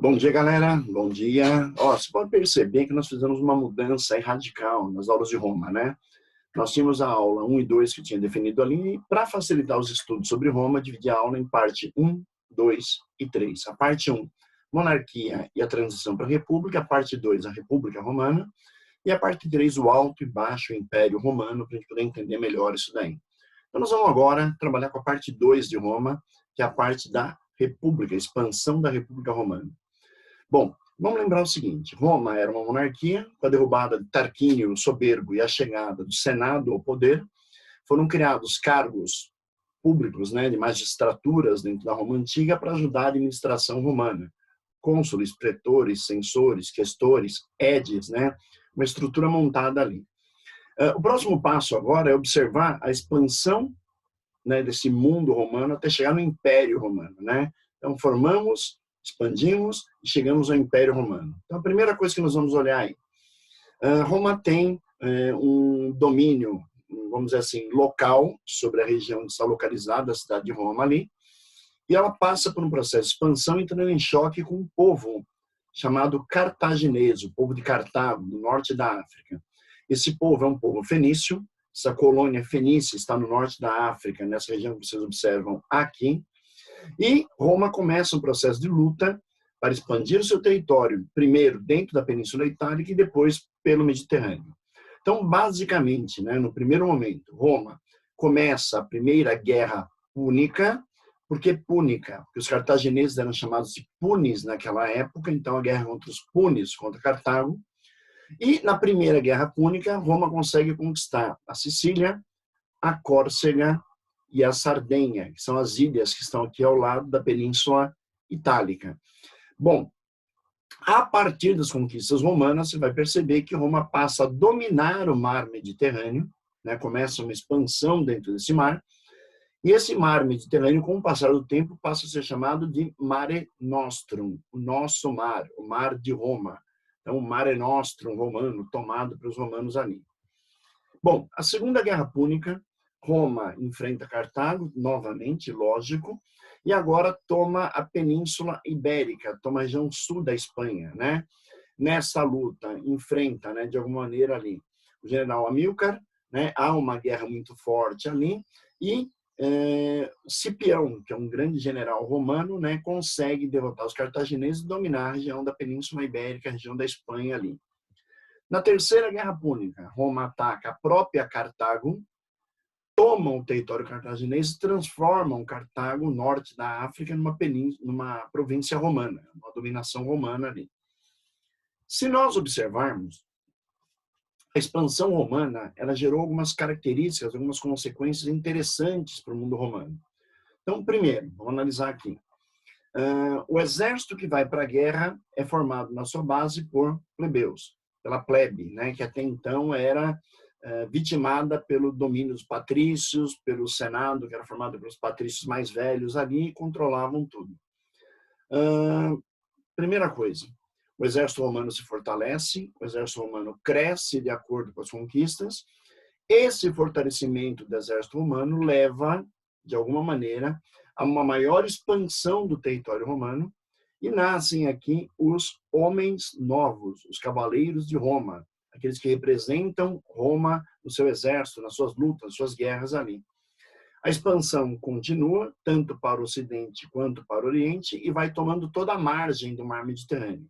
Bom dia, galera. Bom dia. Ó, você pode perceber que nós fizemos uma mudança aí radical nas aulas de Roma, né? Nós tínhamos a aula 1 e 2 que tinha definido ali, e para facilitar os estudos sobre Roma, dividi a aula em parte 1, 2 e 3. A parte 1, monarquia e a transição para a república. A parte 2, a república romana. E a parte 3, o alto e baixo império romano, para a gente poder entender melhor isso daí. Então, nós vamos agora trabalhar com a parte 2 de Roma, que é a parte da república, a expansão da república romana. Bom, vamos lembrar o seguinte: Roma era uma monarquia. Com a derrubada de Tarquínio o Soberbo e a chegada do Senado ao poder, foram criados cargos públicos, né, de magistraturas dentro da Roma antiga para ajudar a administração romana. Cônsules, pretores, censores, questores, edes, né, uma estrutura montada ali. O próximo passo agora é observar a expansão, né, desse mundo romano até chegar no Império Romano, né? Então formamos, expandimos e chegamos ao Império Romano. Então a primeira coisa que nós vamos olhar aí, Roma tem um domínio, vamos dizer assim, local sobre a região que está localizada, a cidade de Roma ali, e ela passa por um processo de expansão entrando em choque com um povo chamado cartaginês, o povo de Cartago, do norte da África. Esse povo é um povo fenício. Essa colônia fenícia está no norte da África, nessa região que vocês observam aqui. E Roma começa um processo de luta para expandir o seu território, primeiro dentro da Península Itálica e depois pelo Mediterrâneo. Então, basicamente, né, no primeiro momento, Roma começa a primeira guerra púnica. Por que púnica? Porque os cartagineses eram chamados de punis naquela época, então a guerra contra os punis, contra Cartago. E na primeira guerra púnica, Roma consegue conquistar a Sicília, a Córcega e a Sardenha, que são as ilhas que estão aqui ao lado da Península Itálica. Bom, a partir das conquistas romanas, você vai perceber que Roma passa a dominar o mar Mediterrâneo, né? Começa uma expansão dentro desse mar, e esse mar Mediterrâneo, com o passar do tempo, passa a ser chamado de Mare Nostrum, o nosso mar, o mar de Roma. Então, o Mare Nostrum romano, tomado pelos romanos ali. Bom, a Segunda Guerra Púnica, Roma enfrenta Cartago, novamente, lógico, e agora toma a Península Ibérica, toma a região sul da Espanha, né? Nessa luta, enfrenta, né, de alguma maneira ali, o general Amílcar, né? Há uma guerra muito forte ali, e Cipião, que é um grande general romano, né, consegue derrotar os cartagineses e dominar a região da Península Ibérica, a região da Espanha ali. Na Terceira Guerra Púnica, Roma ataca a própria Cartago, tomam o território cartaginês e transformam Cartago, o norte da África, numa província romana, uma dominação romana ali. Se nós observarmos, a expansão romana, ela gerou algumas características, algumas consequências interessantes para o mundo romano. Então, primeiro, vamos analisar aqui. O exército que vai para a guerra é formado na sua base por plebeus, pela plebe, né, que até então era vitimada pelo domínio dos patrícios, pelo Senado, que era formado pelos patrícios mais velhos ali, e controlavam tudo. Primeira coisa, o exército romano se fortalece, o exército romano cresce de acordo com as conquistas. Esse fortalecimento do exército romano leva, de alguma maneira, a uma maior expansão do território romano, e nascem aqui os homens novos, os cavaleiros de Roma, aqueles que representam Roma no seu exército, nas suas lutas, nas suas guerras ali. A expansão continua, tanto para o Ocidente quanto para o Oriente, e vai tomando toda a margem do mar Mediterrâneo.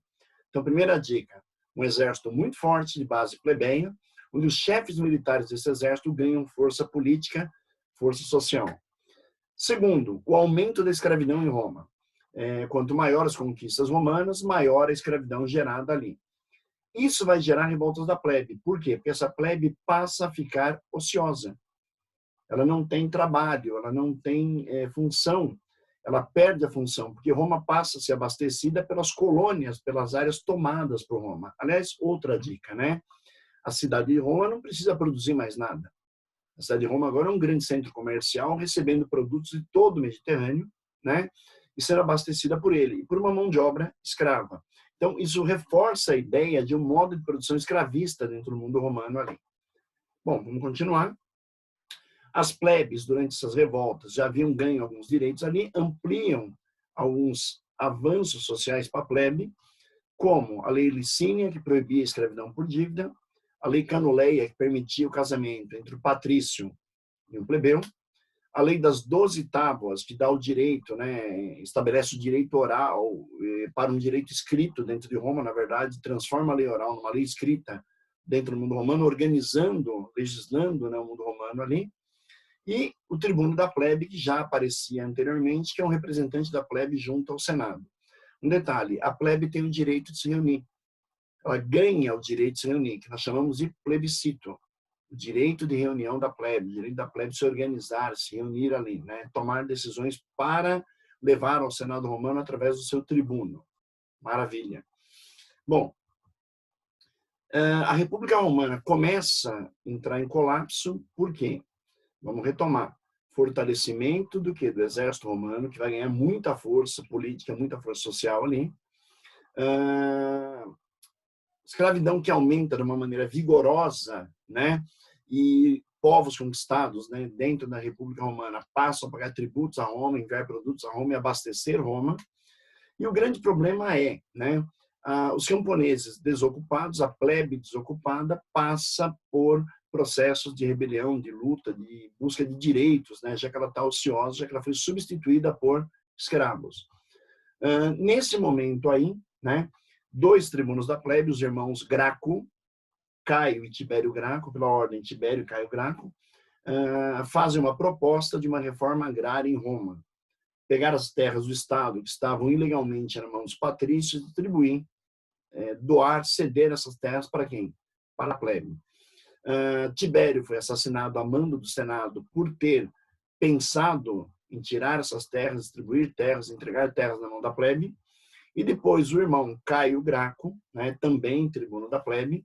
Então, primeira dica, um exército muito forte, de base plebeia, onde os chefes militares desse exército ganham força política, força social. Segundo, o aumento da escravidão em Roma. Quanto maior as conquistas romanas, maior a escravidão gerada ali. Isso vai gerar revoltas da plebe. Por quê? Porque essa plebe passa a ficar ociosa. Ela não tem trabalho, ela não tem função, ela perde a função, porque Roma passa a ser abastecida pelas colônias, pelas áreas tomadas por Roma. Aliás, outra dica, né? A cidade de Roma não precisa produzir mais nada. A cidade de Roma agora é um grande centro comercial, recebendo produtos de todo o Mediterrâneo, né? E sendo abastecida por ele, e por uma mão de obra escrava. Então, isso reforça a ideia de um modo de produção escravista dentro do mundo romano ali. Bom, vamos continuar. As plebes, durante essas revoltas, já haviam ganho alguns direitos ali, ampliam alguns avanços sociais para a plebe, como a lei Licínia, que proibia a escravidão por dívida, a lei Canuleia, que permitia o casamento entre o patrício e o plebeu, a lei das 12 tábuas, que dá o direito, né, estabelece o direito oral para um direito escrito dentro de Roma, na verdade, transforma a lei oral numa lei escrita dentro do mundo romano, organizando, legislando, né, o mundo romano ali, e o tribuno da plebe, que já aparecia anteriormente, que é um representante da plebe junto ao Senado. Um detalhe, a plebe tem o direito de se reunir, ela ganha o direito de se reunir, que nós chamamos de plebiscito, o direito de reunião da plebe, o direito da plebe se organizar, se reunir ali, né? Tomar decisões para levar ao Senado romano através do seu tribuno. Maravilha. Bom, a República Romana começa a entrar em colapso, por quê? Vamos retomar. Fortalecimento do quê? Do exército romano, que vai ganhar muita força política, muita força social ali. Escravidão que aumenta de uma maneira vigorosa, né? E povos conquistados, né, dentro da República Romana passam a pagar tributos a Roma, enviar produtos a Roma e abastecer Roma. E o grande problema é, né, os camponeses desocupados, a plebe desocupada passa por processos de rebelião, de luta, de busca de direitos, né, já que ela está ociosa, já que ela foi substituída por escravos. Nesse momento aí, né, dois tribunos da plebe, os irmãos Graco, Caio e Tibério Graco, pela ordem Tibério e Caio Graco, fazem uma proposta de uma reforma agrária em Roma. Pegar as terras do Estado que estavam ilegalmente nas mãos dos patrícios e distribuir, doar, ceder essas terras para quem? Para a plebe. Tibério foi assassinado a mando do Senado por ter pensado em tirar essas terras, distribuir terras, entregar terras na mão da plebe. E depois o irmão Caio Graco, né, também tribuno da plebe,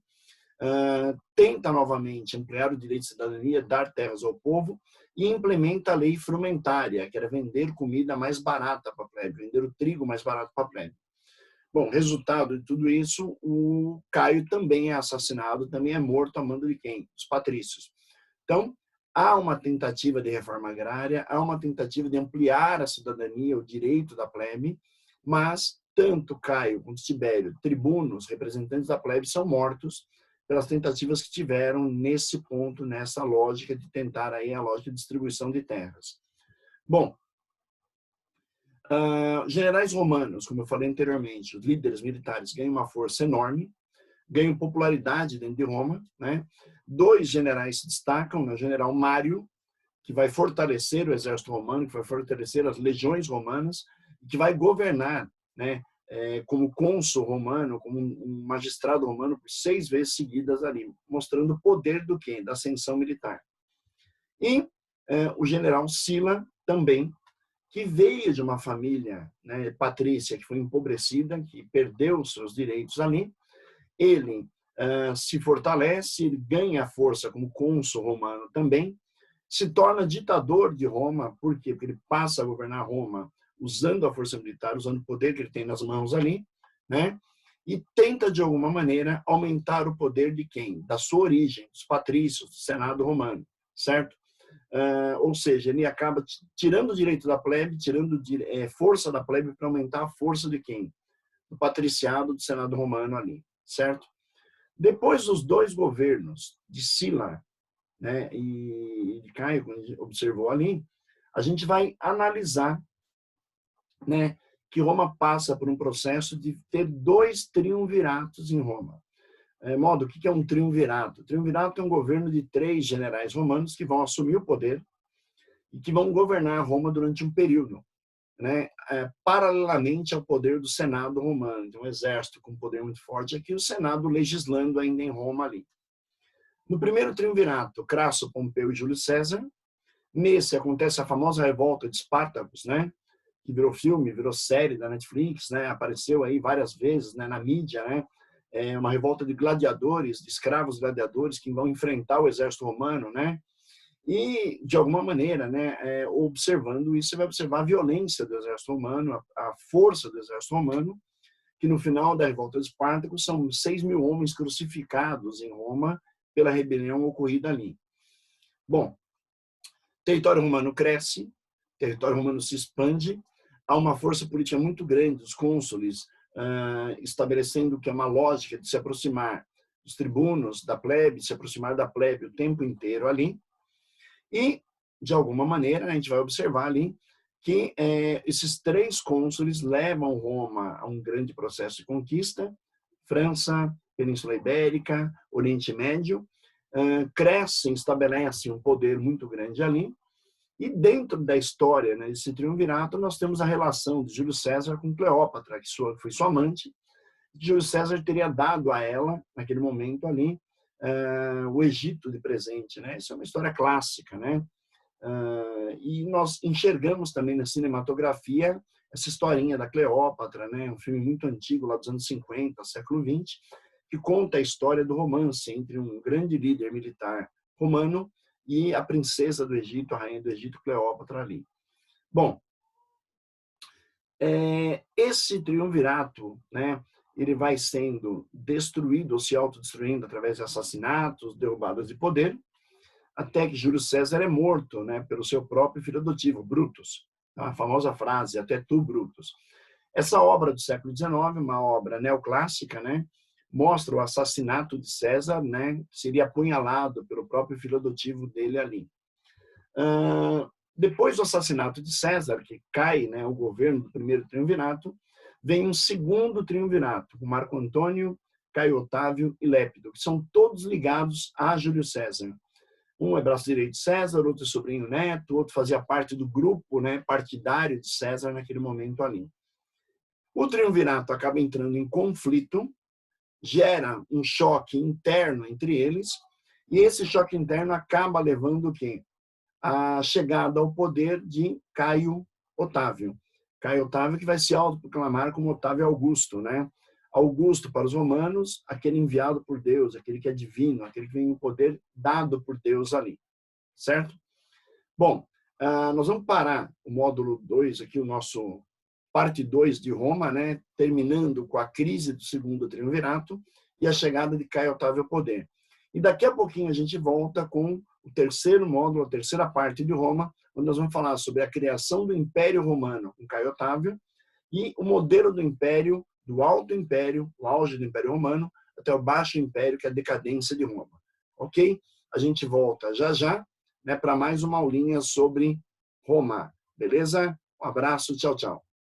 tenta novamente ampliar o direito de cidadania, dar terras ao povo e implementa a lei frumentária, que era vender comida mais barata para a plebe, vender o trigo mais barato para a plebe. Bom, resultado de tudo isso, o Caio também é assassinado, também é morto a mando de quem? Os patrícios. Então, há uma tentativa de reforma agrária, há uma tentativa de ampliar a cidadania, o direito da plebe, mas tanto Caio quanto Tibério, tribunos, representantes da plebe, são mortos pelas tentativas que tiveram nesse ponto, nessa lógica de tentar aí a lógica de distribuição de terras. Bom, generais romanos, como eu falei anteriormente, os líderes militares ganham uma força enorme, ganham popularidade dentro de Roma, né? Dois generais se destacam, né? O general Mário, que vai fortalecer o exército romano, que vai fortalecer as legiões romanas, que vai governar, né, como cônsul romano, como um magistrado romano por 6 vezes seguidas ali, mostrando o poder do quê? Da ascensão militar. E o general Sila também, que veio de uma família, né, patrícia, que foi empobrecida, que perdeu os seus direitos ali, ele se fortalece, ele ganha força como cônsul romano também, se torna ditador de Roma, por quê? Porque ele passa a governar Roma usando a força militar, usando o poder que ele tem nas mãos ali, né? E tenta, de alguma maneira, aumentar o poder de quem? Da sua origem, dos patrícios, do Senado romano, certo? Ou seja, ele acaba tirando o direito da plebe, tirando força da plebe para aumentar a força de quem? Do patriciado do Senado romano ali, certo? Depois dos dois governos de Sila, né, e de Caio, como a gente observou ali, a gente vai analisar, né, que Roma passa por um processo de ter 2 triunviratos em Roma. Modo, o que é um triunvirato? O triunvirato é um governo de 3 generais romanos que vão assumir o poder e que vão governar Roma durante um período, né, paralelamente ao poder do Senado romano. Então, um exército com poder muito forte aqui, o Senado legislando ainda em Roma ali. No primeiro triunvirato, Crasso, Pompeu e Júlio César. Nesse acontece a famosa revolta de Espartacus, né, que virou filme, virou série da Netflix, né, apareceu aí várias vezes, né, na mídia, né, uma revolta de gladiadores, de escravos gladiadores que vão enfrentar o exército romano, né, e de alguma maneira, né, observando isso, você vai observar a violência do exército romano, a força do exército romano, que no final da revolta de Espartacus são 6.000 homens crucificados em Roma pela rebelião ocorrida ali. Bom, território romano cresce, território romano se expande, há uma força política muito grande dos cônsules, estabelecendo que é uma lógica de se aproximar dos tribunos, da plebe, se aproximar da plebe o tempo inteiro ali. E, de alguma maneira, a gente vai observar ali que esses 3 cônsules levam Roma a um grande processo de conquista: França, Península Ibérica, Oriente Médio, crescem, estabelecem um poder muito grande ali. E dentro da história, né, desse triunvirato, nós temos a relação de Júlio César com Cleópatra, que foi sua amante. Júlio César teria dado a ela, naquele momento ali, o Egito de presente, né? Isso é uma história clássica, né? E nós enxergamos também na cinematografia essa historinha da Cleópatra, né? Um filme muito antigo, lá dos anos 50, século XX, que conta a história do romance entre um grande líder militar romano e a princesa do Egito, a rainha do Egito, Cleópatra ali. Bom, esse triunvirato, né, ele vai sendo destruído ou se autodestruindo através de assassinatos, derrubadas de poder, até que Júlio César é morto, né, pelo seu próprio filho adotivo, Brutus. A famosa frase, até tu, Brutus. Essa obra do século XIX, uma obra neoclássica, né, mostra o assassinato de César, né, que seria apunhalado pelo próprio filho adotivo dele ali. Depois do assassinato de César, que cai, né, o governo do primeiro triunvirato, vem um segundo triunvirato, com Marco Antônio, Caio Otávio e Lépido, que são todos ligados a Júlio César. Um é braço direito de César, outro é sobrinho neto, outro fazia parte do grupo, né, partidário de César naquele momento ali. O triunvirato acaba entrando em conflito, gera um choque interno entre eles, e esse choque interno acaba levando o quê? A chegada ao poder de Caio Otávio. Caio Otávio que vai se autoproclamar como Otávio Augusto, né? Augusto para os romanos, aquele enviado por Deus, aquele que é divino, aquele que vem o poder dado por Deus ali, certo? Bom, nós vamos parar o módulo 2 aqui, o nosso parte 2 de Roma, né? Terminando com a crise do segundo triunvirato e a chegada de Caio Otávio ao poder. E daqui a pouquinho a gente volta com o terceiro módulo, a terceira parte de Roma, onde nós vamos falar sobre a criação do Império Romano com Caio Otávio e o modelo do Império, do Alto Império, o auge do Império Romano, até o Baixo Império, que é a decadência de Roma. Ok? A gente volta já já, né, para mais uma aulinha sobre Roma. Beleza? Um abraço, tchau, tchau.